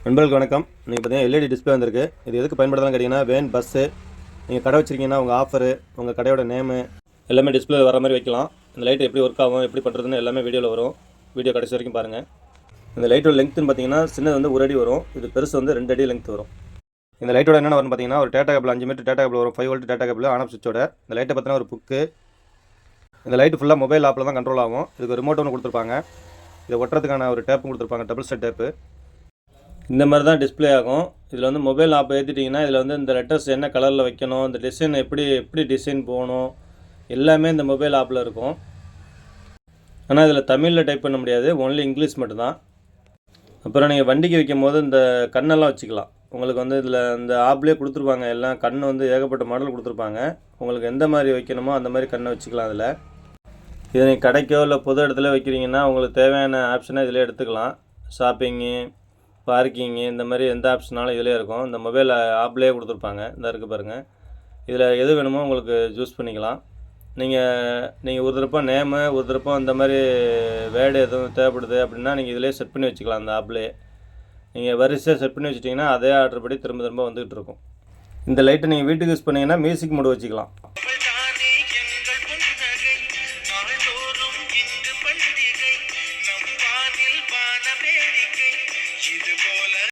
நண்பர்களுக்கு வணக்கம். நீங்கள் பார்த்தீங்கன்னா எல்இடி டிஸ்பிளே வந்திருக்கு. இது எதுக்கு பயன்படுத்தலாம் கேட்டிங்கன்னா, வேன், பஸ்ஸு, நீங்கள் கடை வச்சுருக்கீங்கன்னா உங்கள் ஆஃபரு, உங்கள் கடையோட நேமு எல்லாமே டிஸ்பிளே வர மாதிரி வைக்கலாம். இந்த லைட் எப்படி ஒர்க் ஆகும், எப்படி பண்ணுறதுன்னு எல்லாமே வீடியோவில் வரும். வீடியோ கடைசி வரைக்கும் பாருங்கள். இந்த லைட்டோட லெங்க்த்துன்னு பார்த்தீங்கன்னா சின்னது வந்து 1 அடி வரும். இது பெருசு வந்து 2 அடி லெங்க் வரும். இந்த லைட்டோட என்னென்ன வரும்னு பார்த்தீங்கன்னா, ஒரு data cable 5 metre data cable வரும். 5 volt data cable on off சுவிட்சோட. இந்த லைட்டை பார்த்தீங்கன்னா ஒரு புக்கு. இந்த லைட்டு ஃபுல்லாக மொபைல் ஆப்பில் தான் கண்ட்ரோல் ஆகும். இதுக்கு ரிமோட் ஒன்று கொடுத்துருப்பாங்க. இதை ஒட்டுறதுக்கான ஒரு டேப்பும் கொடுத்துருப்பாங்க, டபுள் ஸ்டெட் டேப்பு. இந்த மாதிரி தான் டிஸ்பிளே ஆகும். இதில் வந்து மொபைல் ஆப் ஏற்றிட்டிங்கன்னா இதில் வந்து இந்த லெட்டர்ஸ் என்ன கலரில் வைக்கணும், இந்த டிசைன் எப்படி டிசைன் போகணும் எல்லாமே இந்த மொபைல் ஆப்பில் இருக்கும். ஆனால் இதில் தமிழில் டைப் பண்ண முடியாது, ஒன்லி இங்கிலீஷ் மட்டும்தான். அப்புறம் நீங்கள் வண்டிக்கு வைக்கும் போது இந்த கண்ணெல்லாம் வச்சுக்கலாம். உங்களுக்கு வந்து இதில் இந்த ஆப்லேயே கொடுத்துருப்பாங்க. எல்லாம் கண் வந்து ஏகப்பட்ட மாடல் கொடுத்துருப்பாங்க. உங்களுக்கு எந்த மாதிரி வைக்கணுமோ அந்த மாதிரி கண்ணை வச்சுக்கலாம். அதில் இதை நீங்கள் கடைக்கோ இல்லை பொது இடத்துல வைக்கிறீங்கன்னா உங்களுக்கு தேவையான ஆப்ஷனை இதில் எடுத்துக்கலாம். ஷாப்பிங்கு, பார்க்கிங்கு, இந்த மாதிரி எந்த ஆப்ஷனாலும் இதிலே இருக்கும். இந்த மொபைல் ஆப்லேயே கொடுத்துருப்பாங்க. இந்த இருக்குது பாருங்கள். இதில் எது வேணுமோ உங்களுக்கு சூஸ் பண்ணிக்கலாம். நீங்கள் ஒரு தடவை நேமு, ஒரு தடவை இந்த மாதிரி வேர்டு எதுவும் தேவைப்படுது அப்படின்னா நீங்கள் இதிலே செட் பண்ணி வச்சுக்கலாம். அந்த ஆப்லேயே நீங்கள் வரிசையாக செட் பண்ணி வச்சிட்டிங்கன்னா அதே ஆர்டர் படி திரும்ப வந்துக்கிட்டு இருக்கும். இந்த லைட்டை நீங்கள் வீட்டுக்கு யூஸ் பண்ணிங்கன்னா மியூசிக் மோடு வச்சுக்கலாம்.